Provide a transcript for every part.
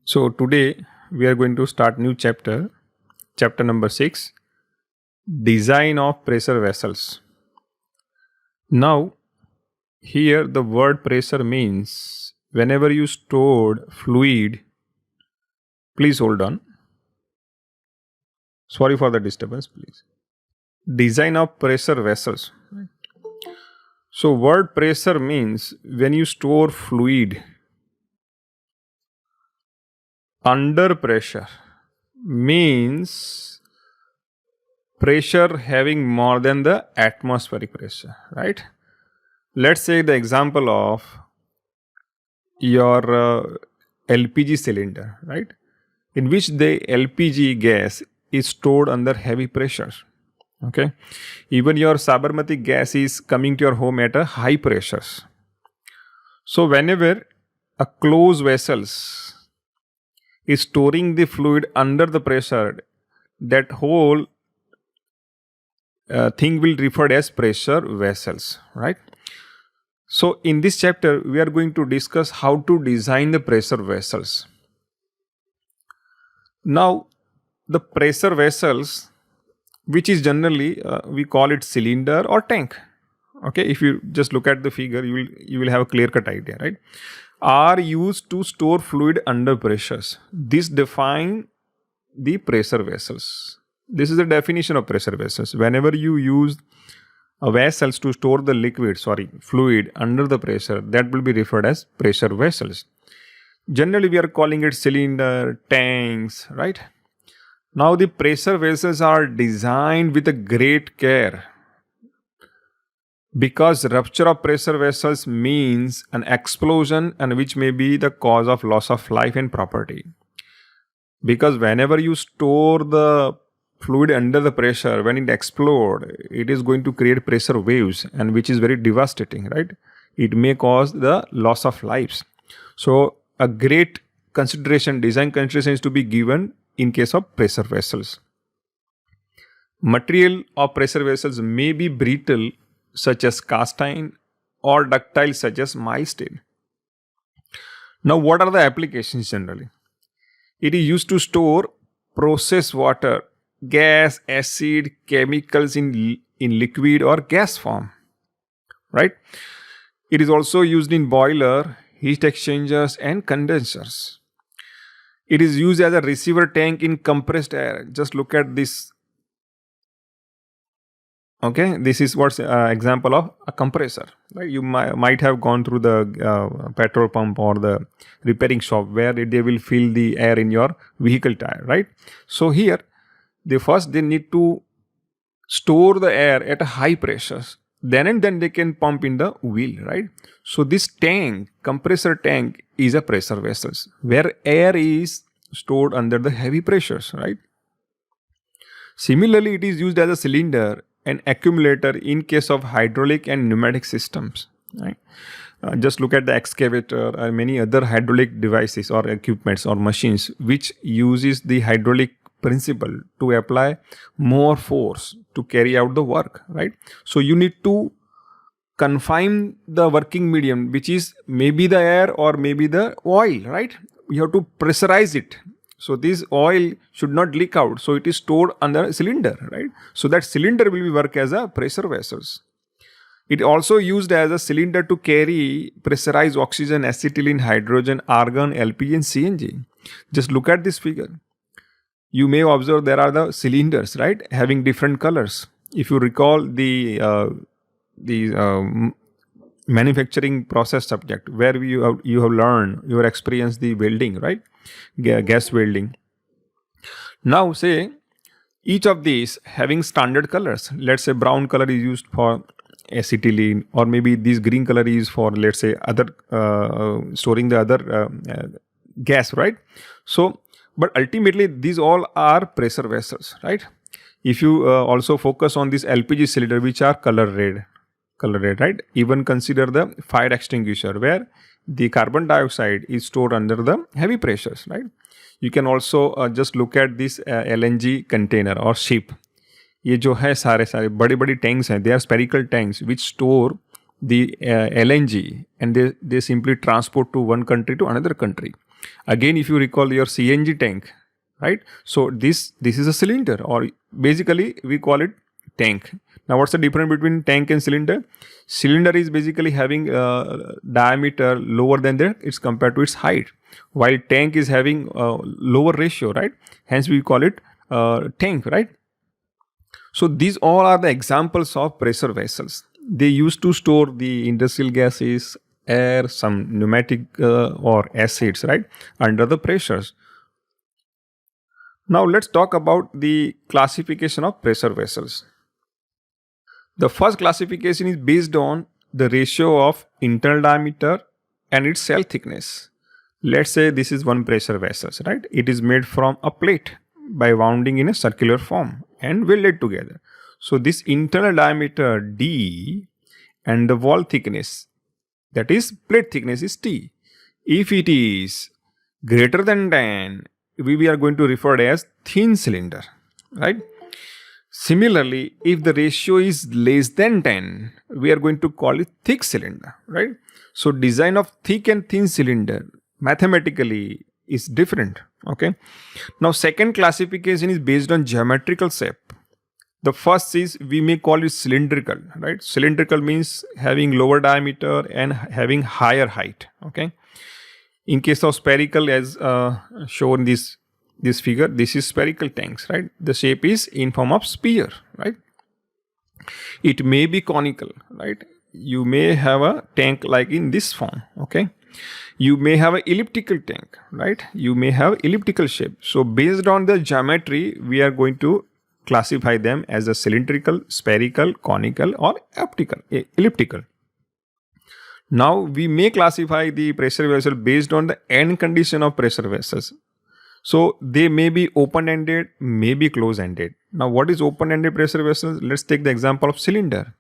So today we are going to start new chapter, chapter number 6, design of pressure vessels. Now here the word pressure means whenever you stored fluid, please hold on. Sorry for the disturbance, please. Design of pressure vessels. So word pressure means when you store fluid under pressure means pressure having more than the atmospheric pressure, right? Let's say the example of your LPG cylinder, right? In which the LPG gas is stored under heavy pressure. Okay, even your Sabarmati gas is coming to your home at a high pressures. So whenever a closed vessels is storing the fluid under the pressure, that whole thing will referred as pressure vessels, right? So in this chapter we are going to discuss how to design the pressure vessels. Now the pressure vessels, which is generally we call it cylinder or tank. Okay, if you just look at the figure, you will have a clear cut idea, right? Are used to store fluid under pressures. This define the pressure vessels. This is the definition of pressure vessels. Whenever you use vessels to store the fluid under the pressure, that will be referred as pressure vessels. Generally we are calling it cylinder, tanks, right? Now the pressure vessels are designed with a great care, because rupture of pressure vessels means an explosion and which may be the cause of loss of life and property. Because whenever you store the fluid under the pressure, when it explodes, it is going to create pressure waves, and which is very devastating, right? It may cause the loss of lives. So a great design consideration is to be given in case of pressure vessels. Material of pressure vessels may be brittle such as cast iron or ductile such as mild steel. Now what are the applications generally? It is used to store processed water, gas, acid, chemicals in liquid or gas form, right? It is also used in boiler, heat exchangers and condensers. It is used as a receiver tank in compressed air. Just look at this. Okay, this is what's example of a compressor, right? You might have gone through the petrol pump or the repairing shop where they will fill the air in your vehicle tire, right? So here they need to store the air at a high pressures, then they can pump in the wheel, right? So this tank, compressor tank, is a pressure vessels where air is stored under the heavy pressures, right? Similarly, it is used as a cylinder and accumulator in case of hydraulic and pneumatic systems, right? Just look at the excavator or many other hydraulic devices or equipments or machines which uses the hydraulic principle to apply more force to carry out the work, right? So you need to confine the working medium, which is maybe the air or maybe the oil, right? You have to pressurize it. So this oil should not leak out. So it is stored under a cylinder, right? So that cylinder will work as a pressure vessels. It also used as a cylinder to carry pressurized oxygen, acetylene, hydrogen, argon, LPG and CNG. Just look at this figure. You may observe there are the cylinders, right? Having different colors. If you recall the manufacturing process subject where you have learned, you have experienced the welding, right? Gas welding. Now say each of these having standard colors. Let's say brown color is used for acetylene, or maybe this green color is for, let's say, other storing the other gas, right? So but ultimately these all are pressure vessels, right? If you also focus on this LPG cylinder, which are color red, right? Even consider the fire extinguisher where the carbon dioxide is stored under the heavy pressures, right? You can also just look at this LNG container or ship. ये जो है सारे बड़े tanks हैं, they are spherical tanks which store the LNG, and they simply transport to one country to another country. Again, if you recall your CNG tank, right? So this is a cylinder, or basically we call it tank. Now, what's the difference between tank and cylinder? Cylinder is basically having a diameter lower than that, it's compared to its height, while tank is having a lower ratio, right? Hence we call it tank, right? So these all are the examples of pressure vessels. They used to store the industrial gases, air, some pneumatic or acids, right, under the pressures. Now let's talk about the classification of pressure vessels. The first classification is based on the ratio of internal diameter and its cell thickness. Let's say this is one pressure vessel, right? It is made from a plate by wounding in a circular form and welded together. So this internal diameter D and the wall thickness, that is plate thickness, is T. If it is greater than 10, we are going to refer it as thin cylinder, right? Similarly, if the ratio is less than 10, we are going to call it thick cylinder, right? So design of thick and thin cylinder mathematically is different, okay? Now second classification is based on geometrical shape. The first is, we may call it cylindrical, right? Cylindrical means having lower diameter and having higher height, okay? In case of spherical, as shown this figure, this is spherical tanks, right? The shape is in form of sphere, right? It may be conical, right? You may have a tank like in this form, okay? You may have an elliptical tank, right? You may have elliptical shape. So based on the geometry, we are going to classify them as a cylindrical, spherical, conical, or elliptical. Now we may classify the pressure vessel based on the end condition of pressure vessels. So they may be open-ended, may be close-ended. Now what is open-ended pressure vessels? Let's take the example of cylinder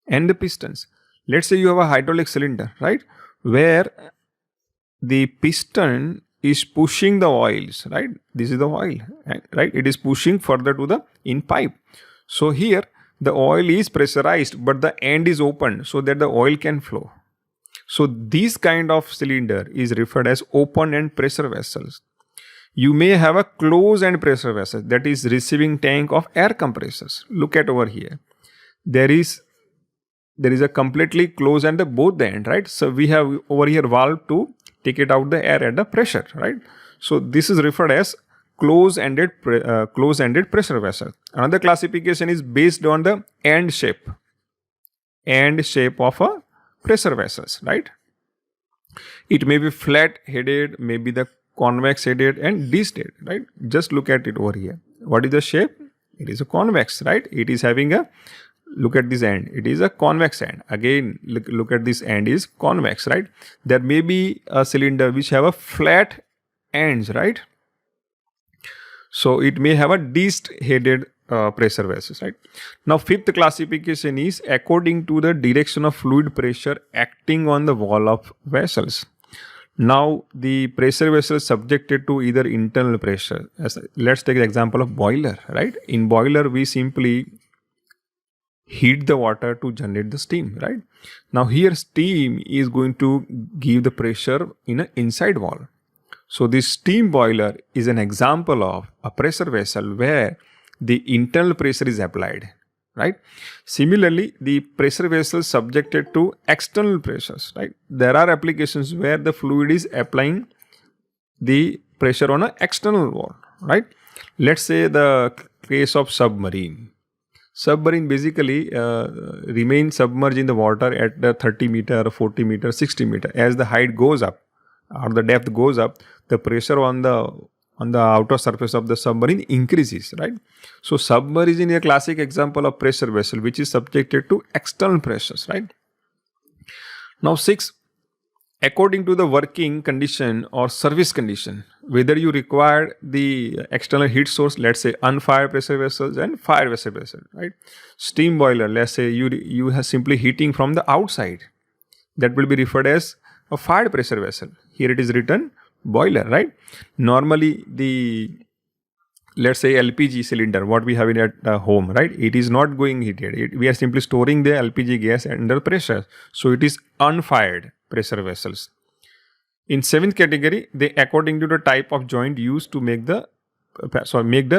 and the pistons. Let's say you have a hydraulic cylinder, right? Where the piston is pushing the oils, right? This is the oil, right? It is pushing further to the in pipe. So here the oil is pressurized, but the end is open so that the oil can flow. So this kind of cylinder is referred as open-end pressure vessels. You may have a closed-end pressure vessel, that is receiving tank of air compressors. Look at over here. There is a completely closed end at both the end, right? So we have over here valve to take it out the air at the pressure, right? So this is referred as closed-ended pressure vessel. Another classification is based on the end shape of a pressure vessels, right? It may be flat-headed, maybe the convex-headed and disc-headed, right? Just look at it over here. What is the shape? It is a convex, right? It is having a, look at this end, it is a convex end. Again, look at this end is convex, right? There may be a cylinder which have a flat ends, right? So it may have a disc-headed pressure vessels, right? Now fifth classification is according to the direction of fluid pressure acting on the wall of vessels. Now the pressure vessel is subjected to either internal pressure. Let's take the example of boiler, right? In boiler we simply heat the water to generate the steam, right? Now here steam is going to give the pressure in an inside wall. So this steam boiler is an example of a pressure vessel where the internal pressure is applied, right? Similarly, the pressure vessel is subjected to external pressures, right? There are applications where the fluid is applying the pressure on an external wall, right? Let's say the case of submarine. Submarine basically remains submerged in the water at the 30 meter, 40 meter, 60 meter. As the height goes up or the depth goes up, the pressure on the outer surface of the submarine increases, right? So submarine is a classic example of pressure vessel which is subjected to external pressures, right? Now 6, according to the working condition or service condition, whether you require the external heat source, let's say unfired pressure vessels and fired pressure vessel, right? Steam boiler, let's say you have simply heating from the outside, that will be referred as a fired pressure vessel. Here it is written boiler, right? Normally the let's say LPG cylinder, what we have in at home, right? It is not going heated. We are simply storing the LPG gas under pressure. So it is unfired pressure vessels. In seventh category, they according to the type of joint used to make the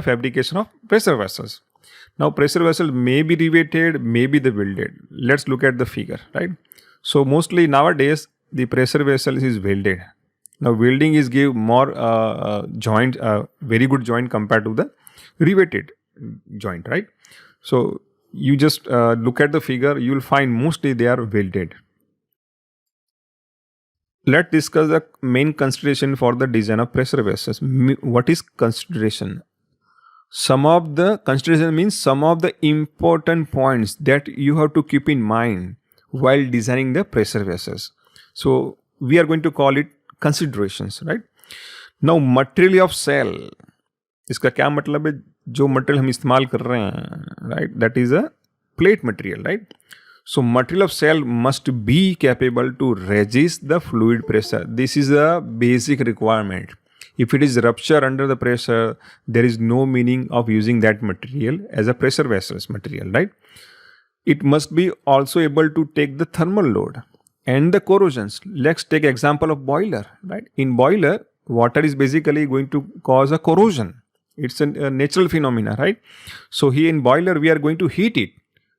fabrication of pressure vessels. Now pressure vessel may be riveted, may be the welded. Let's look at the figure, right? So mostly nowadays the pressure vessel is welded. Now welding is give more joint, very good joint compared to the riveted joint, right? So you just look at the figure, you will find mostly they are welded. Let's discuss the main consideration for the design of pressure vessels. What is consideration? Some of the consideration means some of the important points that you have to keep in mind while designing the pressure vessels. So we are going to call it considerations, right? Now material of cell, इसका क्या मतलब है? जो material हम इस्तेमाल कर रहे हैं, right? That is a plate material, right? So material of cell must be capable to resist the fluid pressure. This is a basic requirement. If it is rupture under the pressure, there is no meaning of using that material as a pressure vessels material, right? It must be also able to take the thermal load and the corrosions. Let's take example of boiler, right? In boiler, water is basically going to cause a corrosion. It's a natural phenomena, right? So here in boiler, we are going to heat it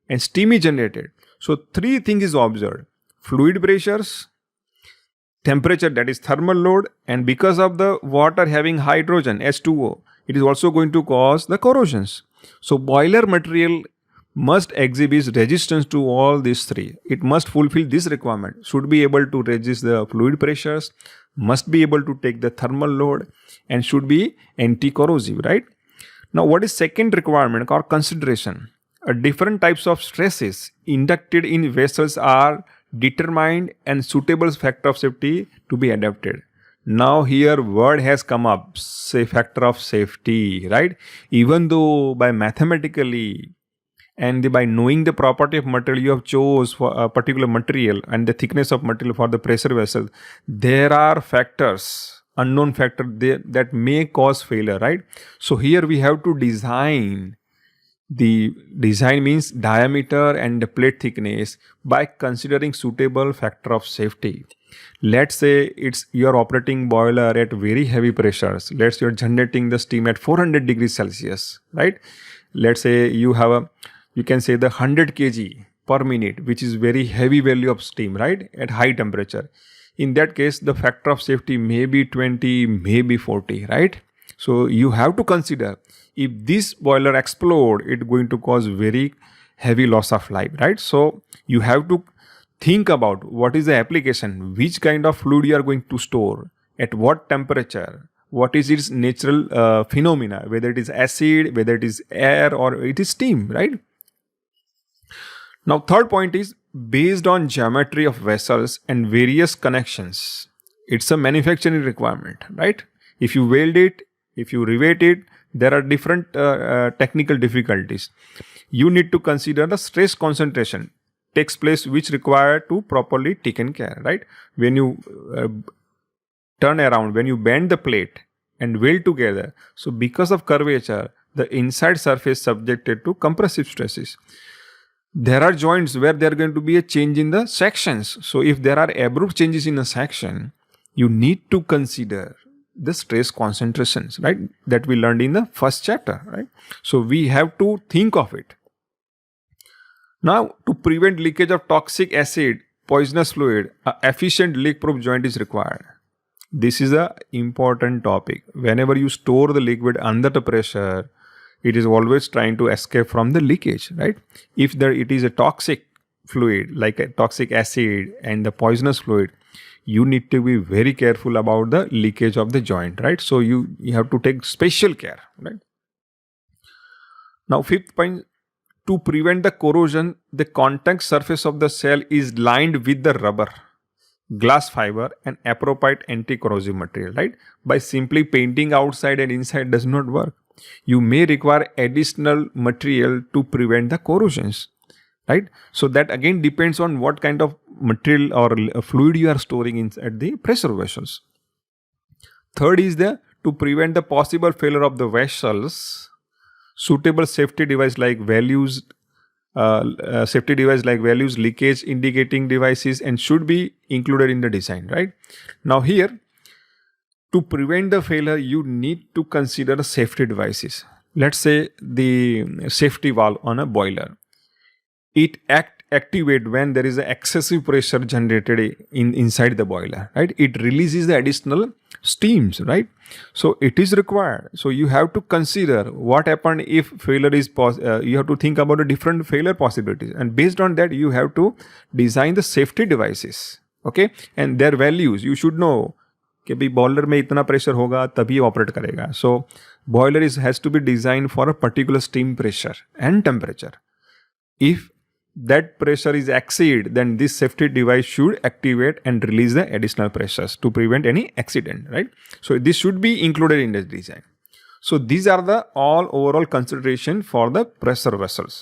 and steam is generated. So three things is observed: fluid pressures, temperature, that is thermal load, and because of the water having hydrogen H2O, it is also going to cause the corrosions. So boiler material must exhibit resistance to all these three. It must fulfill this requirement. Should be able to resist the fluid pressures, must be able to take the thermal load, and should be anti-corrosive, right? Now what is second requirement or consideration? Different types of stresses inducted in vessels are determined and suitable factor of safety to be adapted. Now here word has come up, say factor of safety, right? Even though by mathematically and by knowing the property of material you have chose for a particular material and the thickness of material for the pressure vessel, there are factors, unknown factor that may cause failure, right? So here we have to design. The design means diameter and the plate thickness by considering suitable factor of safety. Let's say you are operating boiler at very heavy pressures. Let's say you are generating the steam at 400 degrees Celsius, right? Let's say you can say the 100 kg per minute, which is very heavy value of steam, right? At high temperature. In that case, the factor of safety may be 20, maybe 40, right? So you have to consider, if this boiler explode, it's going to cause very heavy loss of life, right? So you have to think about what is the application, which kind of fluid you are going to store, at what temperature, what is its natural phenomena, whether it is acid, whether it is air, or it is steam, right? Now third point is based on geometry of vessels and various connections. It's a manufacturing requirement, right? If you weld it, if you rivet it, there are different technical difficulties. You need to consider the stress concentration takes place which require to properly taken care, right? When you turn around, when you bend the plate and weld together, so because of curvature, the inside surface subjected to compressive stresses. There are joints where there are going to be a change in the sections. So if there are abrupt changes in a section, you need to consider the stress concentrations, right? That we learned in the first chapter, right? So we have to think of it. Now, to prevent leakage of toxic acid, poisonous fluid, an efficient leak-proof joint is required. This is an important topic. Whenever you store the liquid under the pressure, it is always trying to escape from the leakage, right? If it is a toxic fluid, like a toxic acid and the poisonous fluid, you need to be very careful about the leakage of the joint, right? So you have to take special care, right? Now, fifth point, to prevent the corrosion, the contact surface of the cell is lined with the rubber, glass fiber, and appropriate anti-corrosive material, right? By simply painting outside and inside does not work. You may require additional material to prevent the corrosions, right? So that again depends on what kind of material or fluid you are storing at the pressure vessels. Third is to to prevent the possible failure of the vessels, suitable safety device like values, leakage indicating devices, and should be included in the design, right? Now here, to prevent the failure, you need to consider safety devices. Let's say the safety valve on a boiler. It activate when there is an excessive pressure generated inside the boiler, right? It releases the additional steams, right? So it is required. So you have to consider what happened if failure is you have to think about the different failure possibilities, and based on that you have to design the safety devices, okay? And their values you should know कि भाई boiler में इतना pressure होगा तभी operate करेगा. So boiler has to be design for a particular steam pressure and temperature. If that pressure is exceed, then this safety device should activate and release the additional pressures to prevent any accident, right? So this should be included in the design. So these are the all overall consideration for the pressure vessels.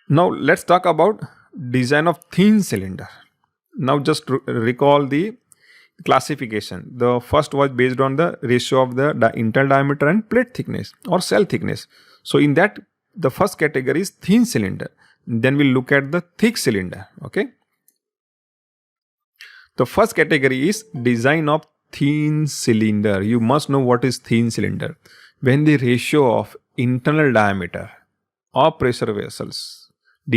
Now let's talk about design of thin cylinder. Now just recall the classification. The first was based on the ratio of the internal diameter and plate thickness or cell thickness. So in that, the first category is thin cylinder. Then we'll look at the thick cylinder. Okay. The first category is design of thin cylinder. You must know what is thin cylinder. When the ratio of internal diameter of pressure vessels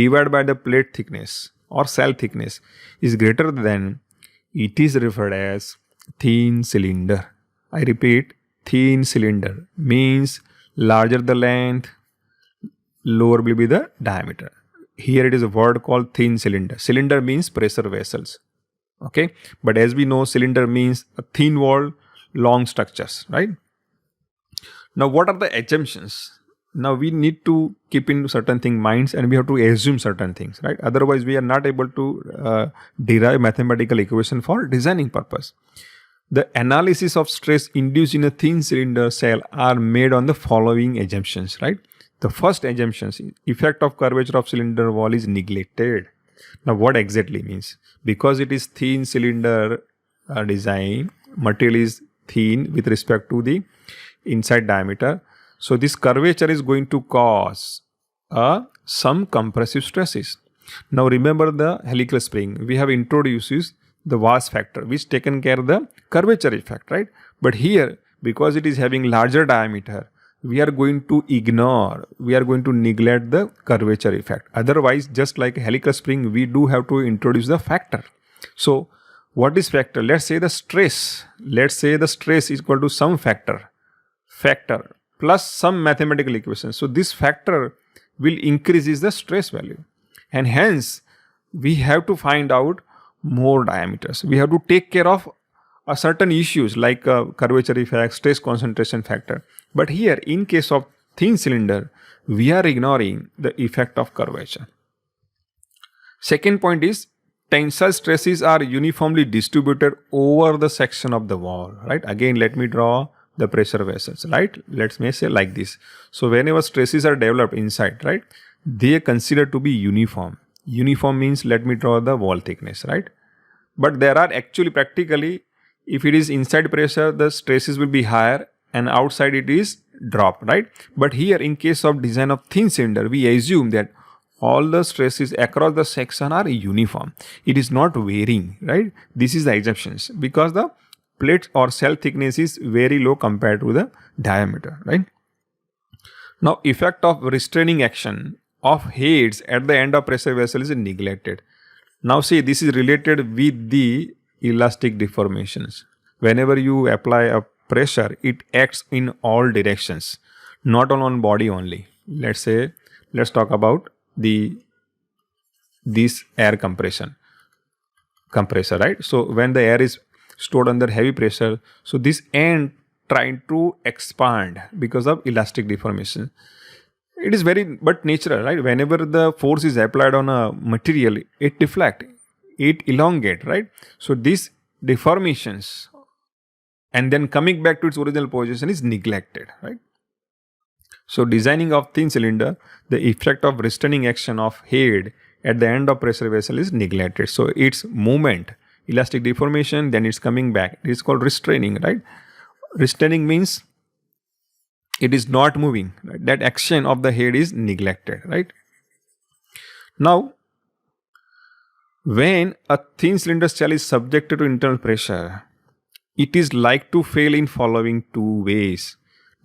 divided by the plate thickness or cell thickness is greater than, it is referred as thin cylinder. I repeat, thin cylinder means larger the length, lower will be the diameter. Here it is a word called thin cylinder. Cylinder means pressure vessels. Okay. But as we know, cylinder means a thin wall, long structures, right? Now what are the assumptions? Now we need to keep in certain things minds, and we have to assume certain things, right? Otherwise we are not able to derive mathematical equation for designing purpose. The analysis of stress induced in a thin cylinder cell are made on the following assumptions, right? The first assumption, effect of curvature of cylinder wall is neglected. Now what exactly means? Because it is thin cylinder design, material is thin with respect to the inside diameter. So this curvature is going to cause some compressive stresses. Now remember the helical spring. We have introduced the Watt's factor, which taken care of the curvature effect, right? But here, because it is having larger diameter, we are going to neglect the curvature effect. Otherwise, just like a helical spring, we do have to introduce the factor. So what is factor? Let's say the stress is equal to some factor plus some mathematical equation. So this factor will increase the stress value, and hence we have to find out more diameters. We have to take care of certain issues like curvature effect, stress concentration factor. But here, in case of thin cylinder, we are ignoring the effect of curvature. Second point is tensile stresses are uniformly distributed over the section of the wall, right? Again, let me draw the pressure vessels, right? Let's say like this. So whenever stresses are developed inside, right, they are considered to be uniform. Uniform means, let me draw the wall thickness, right? But there are actually practically, if it is inside pressure, the stresses will be higher, and outside it is dropped, right? But here, in case of design of thin cylinder, we assume that all the stresses across the section are uniform. It is not varying, right? This is the assumptions, because the plate or cell thickness is very low compared to the diameter, right? Now, effect of restraining action of heads at the end of pressure vessel is neglected. Now see, this is related with the elastic deformations. Whenever you apply a pressure, it acts in all directions, not on one body only. Let's talk about this air compressor, right? So when the air is stored under heavy pressure, so this end trying to expand because of elastic deformation. It is very but natural, right? Whenever the force is applied on a material, it deflect, it elongate, right? So these deformations and then coming back to its original position is neglected, right? So designing of thin cylinder, the effect of restraining action of head at the end of pressure vessel is neglected. So its movement elastic deformation, then it's coming back. It is called restraining, right? Restraining means it is not moving, right? That action of the head is neglected, right? Now, when a thin cylinder cell is subjected to internal pressure, it is like to fail in following two ways.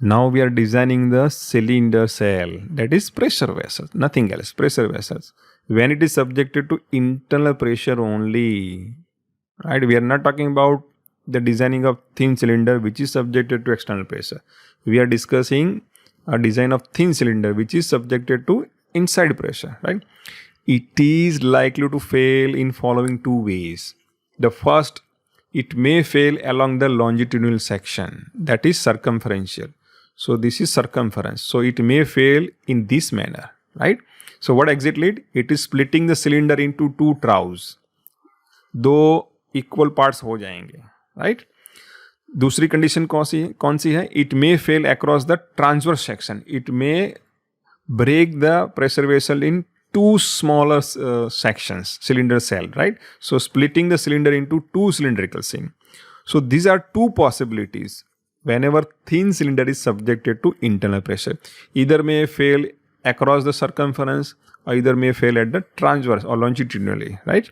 Now we are designing the cylinder cell, that is pressure vessels, nothing else, pressure vessels. When it is subjected to internal pressure only, right? We are not talking about the designing of thin cylinder which is subjected to external pressure. We are discussing a design of thin cylinder which is subjected to inside pressure, right? It is likely to fail in following two ways. The first, it may fail along the longitudinal section, that is circumferential. So this is circumference. So it may fail in this manner, right? So what exactly? It is splitting the cylinder into two troughs. दो equal parts हो जाएंगे, right? दूसरी condition कौन सी है? It may fail across the transverse section. It may break the pressure vessel in two smaller sections, cylinder cell, right? So splitting the cylinder into two cylindrical seam. So these are two possibilities whenever thin cylinder is subjected to internal pressure. Either may fail across the circumference or either may fail at the transverse or longitudinally, right?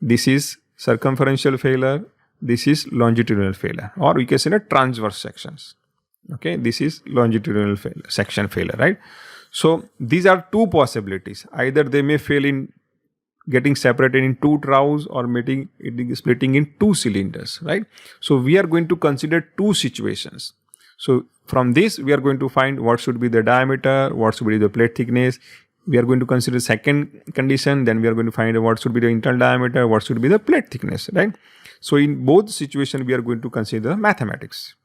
This is circumferential failure, this is longitudinal failure, or we can say the transverse sections. Okay, this is longitudinal failure, section failure, right? So these are two possibilities. Either they may fail in getting separated in two troughs or splitting in two cylinders, right? So we are going to consider two situations. So from this, we are going to find what should be the diameter, what should be the plate thickness. We are going to consider second condition, then we are going to find what should be the internal diameter, what should be the plate thickness, right? So in both situations, we are going to consider mathematics.